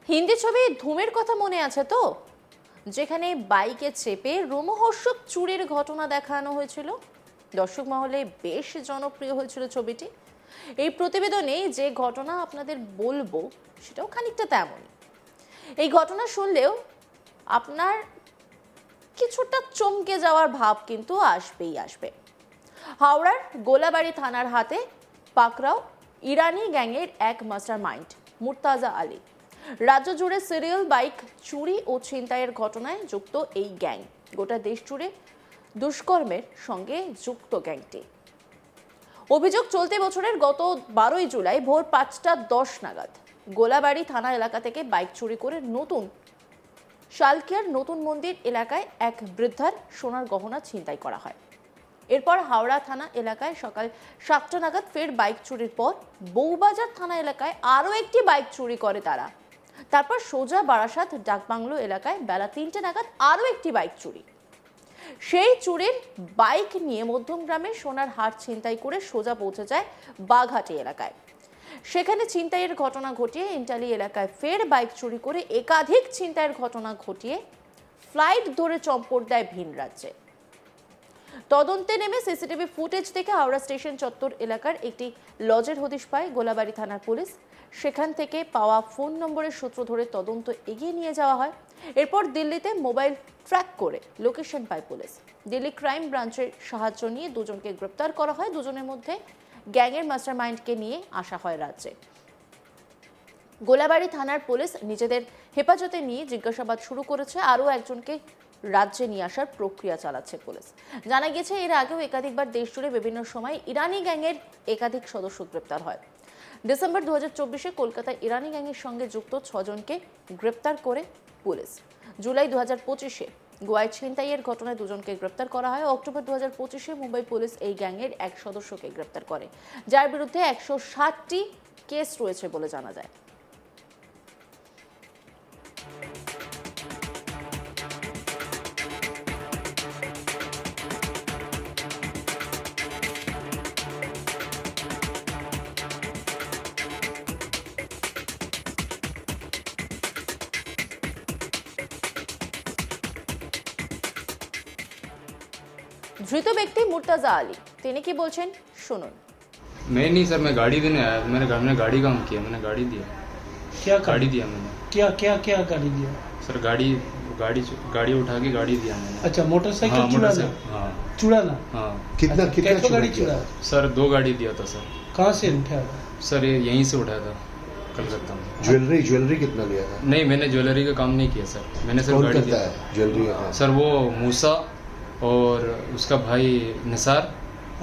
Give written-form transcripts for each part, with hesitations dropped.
হিন্দি ছবি ধুমের কথা মনে আছে তো, যেখানে বাইকে চেপে রোমহর্ষক চুরির ঘটনা দেখানো হয়েছিল। দর্শক মহলে বেশ জনপ্রিয় হয়েছিল ছবিটি। এই প্রতিবেদনে যে ঘটনা আপনাদের বলবো সেটাও খানিকটা তেমনই। এই ঘটনা শুনলেও আপনার কিছুটা চমকে যাওয়ার ভাব কিন্তু আসবেই আসবে। হাওড়ার গোলাবাড়ি থানার হাতে পাকড়াও ইরানি গ্যাংয়ের এক মাস্টার মাইন্ড মুর্তাজা আলী। রাজ্য জুড়ে সিরিয়াল বাইক চুরি ও ছিনতাইয়ের ঘটনায় যুক্ত এই গ্যাং গোটা দেশ জুড়ে দুষ্কর্মের সঙ্গে যুক্ত গ্যাংটি। অভিযোগ চলতি বছরের গত 12ই জুলাই ভোর 5:10 নাগাদ গোলাবাড়ি থানা এলাকা থেকে বাইক চুরি করে শালকিয়ার নতুন মন্দির এলাকায় এক বৃদ্ধার সোনার গহনা ছিনতাই করা হয়। এরপর হাওড়া থানা এলাকায় সকাল 7টা নাগাদ ফের বাইক চুরির পর বউবাজার থানা এলাকায় আরও একটি বাইক চুরি করে তারা। তারপর সোজা বারাসাত ডাকবাংলো এলাকায় বেলা 3টে নাগাদ আরও একটি বাইক চুরি। সেই চুরির বাইক নিয়ে মধ্যমগ্রামে সোনার হার ছিনতাই করে সোজা পৌঁছে যায় বাঘাটি এলাকায়। সেখানে ছিনতাইয়ের ঘটনা ঘটিয়ে ইন্টালি এলাকায় ফের বাইক চুরি করে একাধিক ছিনতাইয়ের ঘটনা ঘটিয়ে ফ্লাইট ধরে চম্পট দেয় ভিন রাজ্যে। তদন্তে নেমে সিসিটিভি ফুটেজ দেখে হাওড়া স্টেশন চত্বর এলাকার একটি লজের হদিশ পায় গোলাবাড়ি থানার পুলিশ। সেখান থেকে পাওয়া ফোন নম্বরের সূত্র ধরে তদন্ত এগিয়ে নিয়ে যাওয়া হয়। এরপর দিল্লিতে মোবাইল ট্র্যাক করে লোকেশন পায় পুলিশ। দিল্লি ক্রাইম ব্রাঞ্চের সাহায্য নিয়ে দুজনকে গ্রেপ্তার করা হয়। দুজনের মধ্যে গ্যাংয়ের মাস্টারমাইন্ডকে নিয়ে আসা হয় রাজ্যে। গোলাবাড়ি থানার পুলিশ নিজেদের হেফাজতে নিয়ে জিজ্ঞাসাবাদ শুরু করেছে। আরও একজনকে রাজ্যে নিয়ে আসার প্রক্রিয়া চালাচ্ছে পুলিশ। জানা গেছে এর আগেও একাধিকবার দেশ জুড়ে বিভিন্ন সময় ইরানি গ্যাংয়ের একাধিক সদস্য গ্রেপ্তার হয়। ডিসেম্বর 2024-এ কলকাতায় ইরানি গ্যাংয়ের সঙ্গে যুক্ত 6 জনকে গ্রেপ্তার করে পুলিশ। জুলাই 2025-এ গোয়ায় ছিনতাইয়ের ঘটনায় 2 জনকে গ্রেপ্তার করা হয়। অক্টোবর 2025-এ মুম্বাই পুলিশ এই গ্যাংয়ের এক সদস্যকে গ্রেপ্তার করে, যার বিরুদ্ধে 160টি কেস রয়েছে বলে জানা যায়। ধৃত ব্যক্তি মুর্তাজা আলী, তিনি কি বলছেন শুনুন। मैं नहीं सर, मैं गाड़ी देने आया। मैंने गाड़ी काम किया, मैंने गाड़ी दिया। क्या गाड़ी दिया मैंने। क्या क्या क्या गाड़ी दिया? सर गाड़ी गाड़ी उठा के गाड़ी दिया मैंने। अच्छा, मोटरसाइकिल हाँ, चुराना? हाँ चुराना? हाँ। कितना कितना गाड़ी चुरा? सर 2 गाड़ी दिया था सर। कहाँ से उठाया? सर ये यहीं से उठाया था, कलकत्ता में। ज्वेलरी कितना लिया था? नहीं, मैंने ज्वेलरी का काम नहीं किया सर, मैंने सिर्फ कौन गाड़ी करता दिया। है ज्वेलरी का काम? सर वो मूसा और उसका भाई निसार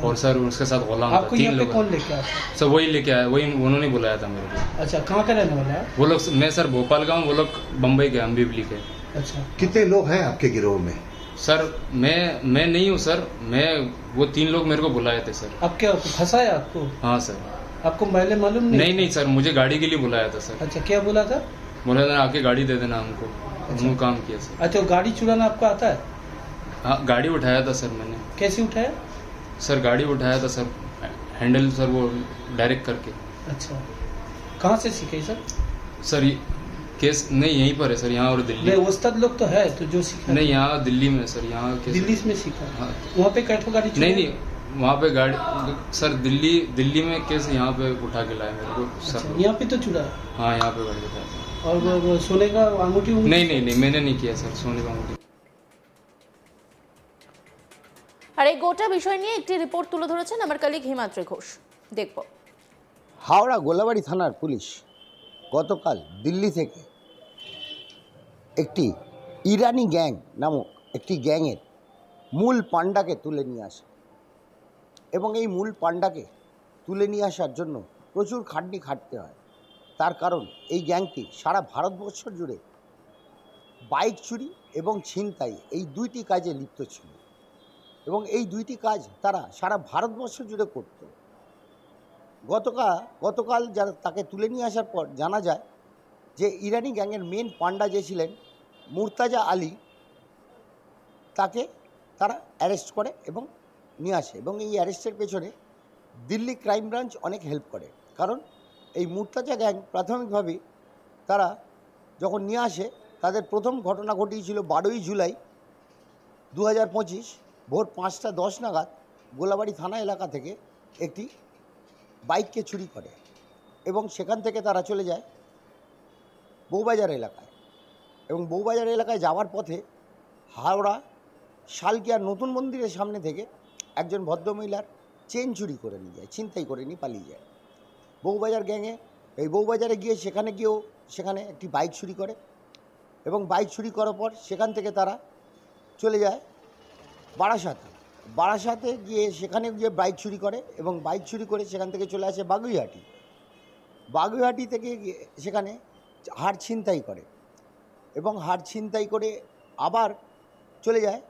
और सर उसके साथ गुलाम था। आपको 3 यहाँ पे लोग। कौन लेके आया? सर वही लेके आया, वही उन्होंने बुलाया था मेरे को। अच्छा, कहाँ का रहने वाला है? वो लोग, मैं सर भोपाल का हूँ, वो लोग बम्बई के, अम्बिवली के। अच्छा, कितने लोग हैं आपके गिरोह में? सर मैं नहीं हूँ सर, वो 3 लोग मेरे को बुलाए थे सर। अब क्या फंसाया आपको? हाँ सर। आपको पहले मालूम नहीं सर, मुझे गाड़ी के लिए बुलाया था सर। अच्छा, क्या बोला था? बोला था आके गाड़ी दे देना हमको। उन्होंने काम किया सर। अच्छा, गाड़ी चुराना आपको आता है? हाँ, गाड़ी उठाया था सर मैंने। कैसे उठाया? सर गाड़ी उठाया था सर, हैंडल सर वो डायरेक्ट करके। अच्छा, कहाँ से सीखे सर? सर केस नहीं यहीं पर है सर, यहाँ और दिल्ली। नहीं, उस्ताद लोग तो है तो जो सीखा नहीं, यहाँ दिल्ली में सर, यहाँ दिल्ली में सीखा। हाँ। वहाँ पे कैठो गाड़ी चुराई? नहीं, वहाँ पे गाड़ी सर दिल्ली में केस यहाँ पे उठा के लाया मेरे को सर। अच्छा, यहाँ पे तो चुरा? हाँ, यहाँ पे गाड़ी उठाया। और वो सोने का अंगूठी? नहीं, मैंने नहीं किया सर, सोने का अंगूठी। আর এই গোটা বিষয় নিয়ে একটি রিপোর্ট তুলে ধরেছেন আমার কলিগ হিমাদ্রি ঘোষ। দেখব। হাওড়া গোলাবাড়ি থানার পুলিশ গতকাল দিল্লি থেকে একটি ইরানি গ্যাং নামক একটি গ্যাংয়ের মূল পান্ডাকে তুলে নিয়ে আসে এবং এই মূল পান্ডাকে তুলে নিয়ে আসার জন্য প্রচুর খাটনি খাটতে হয়। তার কারণ এই গ্যাংটি সারা ভারতবর্ষ জুড়ে বাইক চুরি এবং ছিনতাই এই 2টি কাজে লিপ্ত ছিল এবং এই 2টি কাজ তারা সারা ভারতবর্ষ জুড়ে করত। গতকাল যারা তাকে তুলে নিয়ে আসার পর জানা যায় যে ইরানি গ্যাংয়ের মেন পান্ডা যে ছিলেন মুর্তাজা আলী, তাকে তারা অ্যারেস্ট করে এবং নিয়ে আসে এবং এই অ্যারেস্টের পেছনে দিল্লি ক্রাইম ব্রাঞ্চ অনেক হেল্প করে। কারণ এই মুর্তাজা গ্যাং প্রাথমিকভাবে তারা যখন নিয়ে আসে তাদের প্রথম ঘটনা ঘটিয়েছিল 12ই জুলাই 2025 ভোর 5:10 নাগাদ গোলাবাড়ি থানা এলাকা থেকে একটি বাইককে চুরি করে এবং সেখান থেকে তারা চলে যায় বউবাজার এলাকায় এবং বউবাজার এলাকায় যাওয়ার পথে হাওড়া শালকিয়ার নতুন মন্দিরের সামনে থেকে একজন ভদ্রমহিলার চেন চুরি করে নিয়ে যায়, ছিনতাই করে নিয়ে পালিয়ে যায়। বউবাজার গ্যাংয়ে এই বউবাজারে গিয়ে সেখানে একটি বাইক চুরি করে এবং বাইক চুরি করার পর সেখান থেকে তারা চলে যায় বারাসাতে গিয়ে সেখানে গিয়ে বাইক চুরি করে এবং বাইক চুরি করে সেখান থেকে চলে আসে বাগুইহাটি থেকে সেখানে হাড় ছিনতাই করে এবং হাড় ছিনতাই করে আবার চলে যায়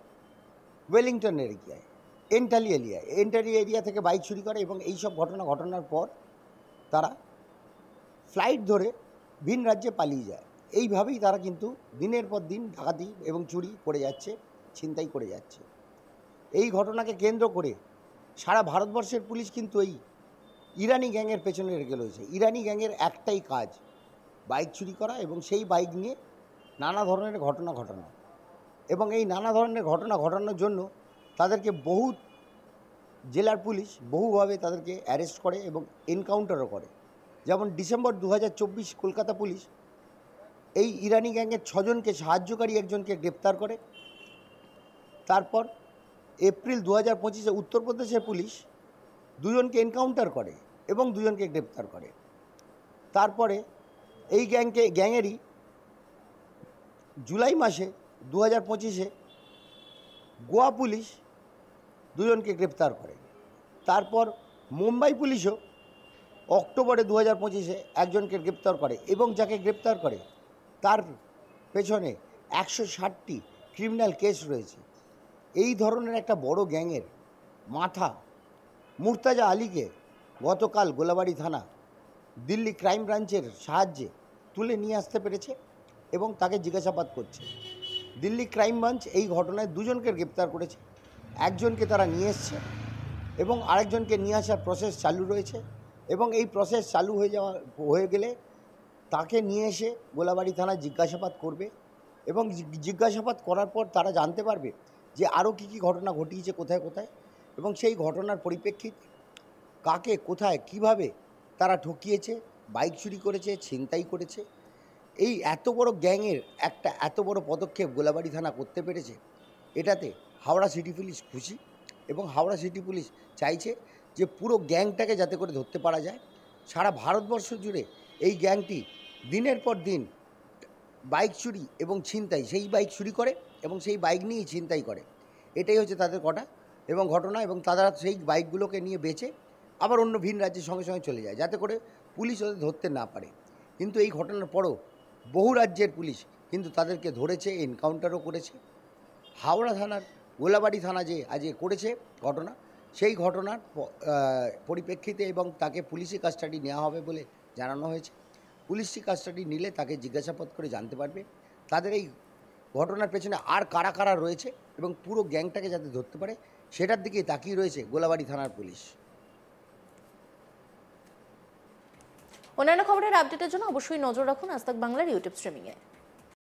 ওয়েলিংটন এরিয়ায় এন্টালি এরিয়া থেকে বাইক চুরি করে এবং এই সব ঘটনার পর তারা ফ্লাইট ধরে ভিন রাজ্যে পালিয়ে যায়। এইভাবেই তারা কিন্তু দিনের পর দিন ডাকাতি এবং চুরি করে যাচ্ছে, ছিনতাই করে যাচ্ছে। এই ঘটনাকে কেন্দ্র করে সারা ভারতবর্ষের পুলিশ কিন্তু এই ইরানি গ্যাংয়ের পেছনে রেখে রয়েছে। ইরানি গ্যাংয়ের একটাই কাজ বাইক চুরি করা এবং সেই বাইক নিয়ে নানা ধরনের ঘটনা ঘটানো এবং এই নানা ধরনের ঘটনা ঘটানোর জন্য তাদেরকে বহু জেলার পুলিশ বহুভাবে তাদেরকে অ্যারেস্ট করে এবং এনকাউন্টারও করে। যেমন ডিসেম্বর 2024 কলকাতা পুলিশ এই ইরানি গ্যাংয়ের 6 জনকে সাহায্যকারী একজনকে গ্রেপ্তার করে। তারপর এপ্রিল 2025 উত্তরপ্রদেশের পুলিশ 2 জনকে এনকাউন্টার করে এবং 2 জনকে গ্রেপ্তার করে। তারপরে এই গ্যাংয়েরই জুলাই মাসে 2025 গোয়া পুলিশ 2 জনকে গ্রেপ্তার করে। তারপর মুম্বাই পুলিশও অক্টোবরে 2025 একজনকে গ্রেপ্তার করে এবং যাকে গ্রেপ্তার করে তার পেছনে 160টি ক্রিমিনাল কেস রয়েছে। এই ধরনের একটা বড় গ্যাংয়ের মাথা মুর্তাজা আলীকে গতকাল গোলাবাড়ি থানা দিল্লি ক্রাইম ব্রাঞ্চের সাহায্যে তুলে নিয়ে আসতে পেরেছে এবং তাকে জিজ্ঞাসাবাদ করছে। দিল্লি ক্রাইম ব্রাঞ্চ এই ঘটনায় 2 জনকে গ্রেপ্তার করেছে, একজনকে তারা নিয়ে এসছে এবং আরেকজনকে নিয়ে আসার প্রসেস চালু রয়েছে এবং এই প্রসেস চালু হয়ে গেলে তাকে নিয়ে এসে গোলাবাড়ি থানায় জিজ্ঞাসাবাদ করবে এবং জিজ্ঞাসাবাদ করার পর তারা জানতে পারবে যে আরও কী ঘটনা ঘটিয়েছে কোথায় এবং সেই ঘটনার পরিপ্রেক্ষিতে কাকে কোথায় কিভাবে তারা ঠকিয়েছে, বাইক চুরি করেছে, ছিনতাই করেছে। এই এত বড় গ্যাংয়ের একটা এত বড় পদক্ষেপ গোলাবাড়ি থানা করতে পেরেছে, এটাতে হাওড়া সিটি পুলিশ খুশি এবং হাওড়া সিটি পুলিশ চাইছে যে পুরো গ্যাংটাকে যাতে করে ধরতে পারা যায়। সারা ভারতবর্ষ জুড়ে এই গ্যাংটি দিনের পর দিন বাইক চুরি এবং ছিনতাই, সেই বাইক চুরি করে এবং সেই বাইক নিয়েই ছিনতাই করে, এটাই হচ্ছে তাদের ঘটনা এবং তারা সেই বাইকগুলোকে নিয়ে বেচে আবার অন্য ভিন রাজ্যের সঙ্গে চলে যায় যাতে করে পুলিশ ওদের ধরতে না পারে। কিন্তু এই ঘটনার পরও বহু রাজ্যের পুলিশ কিন্তু তাদেরকে ধরেছে, এনকাউন্টারও করেছে। হাওড়া থানার গোলাবাড়ি থানা যে আজকে করেছে ঘটনা, সেই ঘটনার পরিপ্রেক্ষিতে এবং তাকে পুলিশি কাস্টাডি নেওয়া হবে বলে জানানো হয়েছে। পুলিশি কাস্টাডি নিলে তাকে জিজ্ঞাসাবাদ করে জানতে পারবে তাদের এই ঘটনার পেছনে আর কারা কারা রয়েছে এবং পুরো গ্যাংটাকে যাতে ধরতে পারে সেটার দিকেই তাকিয়ে রয়েছে গোলাবাড়ি থানার পুলিশ। অন্যান্য খবরের আপডেটের জন্য অবশ্যই নজর রাখুন আজ তাক বাংলার ইউটিউব স্ট্রিমিংয়ে।